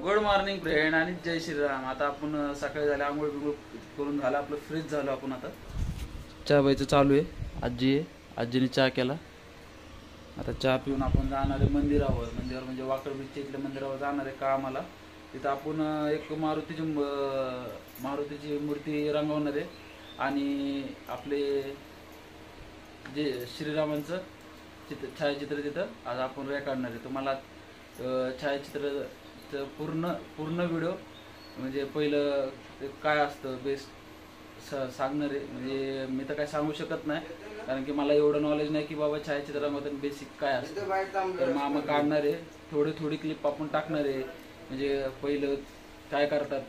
Good morning friend आणि जय श्रीराम. आता आपण सकाळी झाले आंघोळ बिंघोळ करून झालं, आपलं फ्रेश झालो आपण. आता चहा प्यायचं चालू आहे. आजी आहे, आजीने चहा केला. आता चहा पिऊन आपण जाणार आहे मंदिरावर म्हणजे वाकड बीचच्या इथल्या मंदिरावर जाणार आहे का आम्हाला. तिथं आपण एक मारुतीची मूर्ती रंगवणार आहे आणि आपले जे श्रीरामांचं छायाचित्र तिथं आज आपण काढणार आहे. तुम्हाला छायाचित्राचं पूर्ण व्हिडिओ म्हणजे पहिलं काय असतं बेस्ट सांगणार आहे. म्हणजे मी तर काय सांगू शकत नाही, कारण की मला एवढं नॉलेज नाही की बाबा छायाचित्रामध्ये बेसिक काय असतं. तर मामा काढणार आहे, थोडी क्लिप आपण टाकणार आहे. म्हणजे पहिलं काय करतात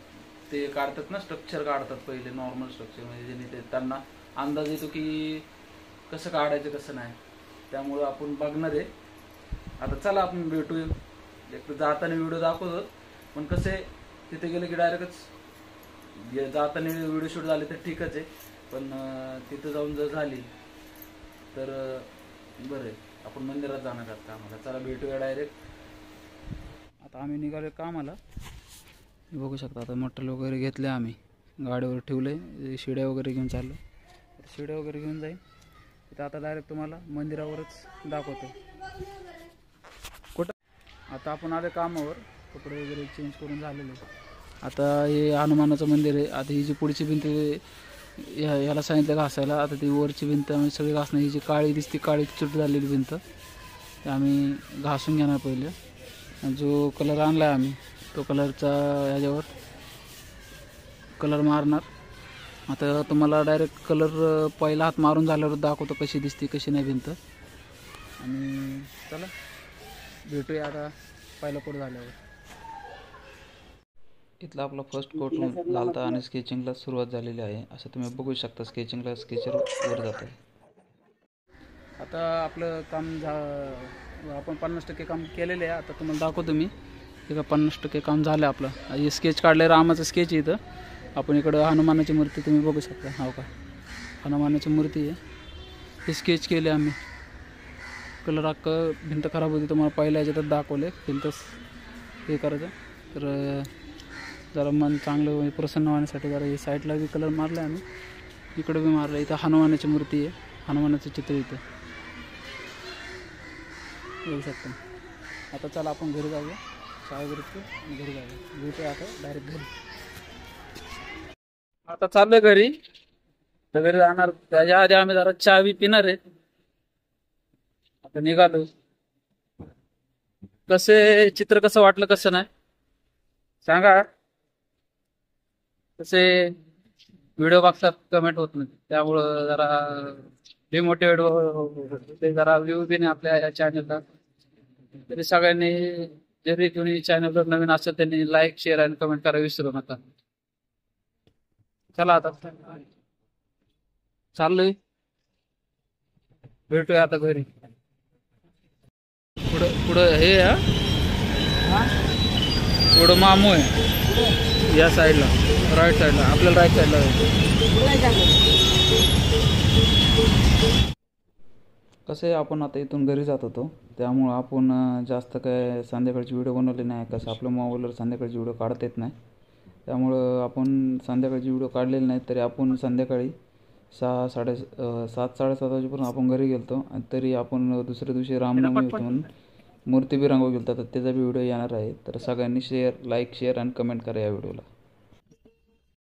ते काढतात ना, स्ट्रक्चर काढतात पहिले, नॉर्मल स्ट्रक्चर, म्हणजे ज्याने त्यांना अंदाज येतो की कसं काढायचं कसं नाही. त्यामुळं आपण बघणार आहे. आता चला आपण भेटूया. एक तर जाताना व्हिडिओ दाखवतो, पण कसे तिथे गेलं की डायरेक्टच जाताना व्हिडिओ शूट झाले तर ठीकच आहे, पण तिथं जाऊन जर झाली तर बरं आहे. आपण मंदिरात जाणार आहात कामाला, चला भेटूया डायरेक्ट. आता आम्ही निघालो कामाला, बघू शकता. आता मटेरियल वगैरे घेतले, आम्ही गाडीवर ठेवले, शिड्या वगैरे घेऊन चाललो. शिड्या वगैरे घेऊन जाईन तिथं. आता डायरेक्ट तुम्हाला मंदिरावरच दाखवतो. कुठं आता आपण आले कामावर, कपडे वगैरे चेंज करून झालेले. आता हे हनुमानाचं मंदिर आहे. आता ही जी पुढची भिंत ह्याला सांगितलं घासायला. आता ती वरची भिंत आम्ही सगळी घासणार. ही जी काळी दिसते, काळी चुट झालेली भिंत, ते आम्ही घासून घेणार पहिले. जो कलर आणला आहे आम्ही, तो कलरचा ह्याच्यावर कलर मारणार. आता तुम्हाला डायरेक्ट कलर पहिला हात मारून झाल्यावर दाखवतो कशी दिसते कशी नाही भिंत. आणि चला भेटूया आता पहिला कोट झाल्यावर. इथला आपला फर्स्ट कोट झालता आणि स्केचिंगला सुरुवात झालेली आहे. असं तुम्ही बघू शकता, स्केचिंगला स्केचर वर जात आहे. आता आपलं काम आपण 50% काम केलेलं आहे. आता तुम्हाला दाखवतो मी. इथं 50% काम झालं आपलं. हे स्केच काढलं आहे, रामाचं स्केच आहे इथं. आपण इकडं हनुमानाची मूर्ती तुम्ही बघू शकता. हो का, हनुमानाची मूर्ती आहे. हे स्केच केले आम्ही. कलर अख्खं भिंत खराब होती, तुम्हाला पहिल्या ह्याच्यात दाखवले. भिंत हे करायचं तर जरा मन चांगलं म्हणजे प्रसन्न होण्यासाठी जरा हे साईडला बी कलर मारला आहे आम्ही, इकडं बी मारला. इथं हनुमानाची मूर्ती आहे, हनुमानाचं चित्र इथं बघू शकता. आता चला आपण घरी जाऊया, चहा वगैरे घरी जाऊया. भेटूया आता डायरेक्ट घरी. आता चाललोय घरी. तर घरी जाणार त्याच्या आधी आम्ही जरा चहा बी पिणार आहे. आता निघालो. कसे चित्र कसं वाटलं कसं नाही सांगा. तसे व्हिडिओ बघतात, कमेंट होत नाही, त्यामुळं जरा डिमोटिवेट होते. जरा व्ह्यू बी नाही आपल्या या चॅनलला. तरी सगळ्यांनी, जरी कोणी चॅनलवर नवीन असेल त्यांनी लाईक, शेअर आणि कमेंट करायला विसरू नका. चला आता चाललोय, भेटूया आता घरी. पुढं हे पुढं मामू आहे या साईडला, राईट साईडला. आपल्याला राईट साईडला कसं आहे. आपण आता इथून घरी जात होतो, त्यामुळं आपण जास्त काय संध्याकाळची व्हिडिओ बनवले नाही. कसं आपल्या मोबाईलवर संध्याकाळची व्हिडिओ काढता येत नाही, त्यामुळं आपण संध्याकाळची व्हिडिओ काढलेली नाही. तरी आपण संध्याकाळी 7-7:30 वाजेपर्यंत आपण घरी गेलो. आणि तरी आपण दुसऱ्या दिवशी रामनवमी होतो म्हणून मूर्ती बी रंगव गेलो. तर त्याचा बी व्हिडिओ येणार आहे. तर सगळ्यांनी लाईक, शेअर आणि कमेंट करा या व्हिडिओला.